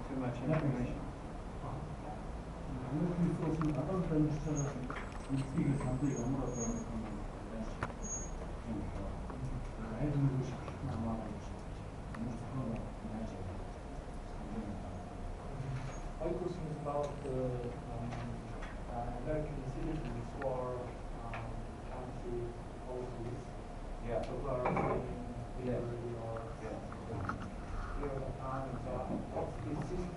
too much information. My question is about American citizens who are country policies. Yeah. So who are staying Yes. here or Yeah. here at the time. So what's the system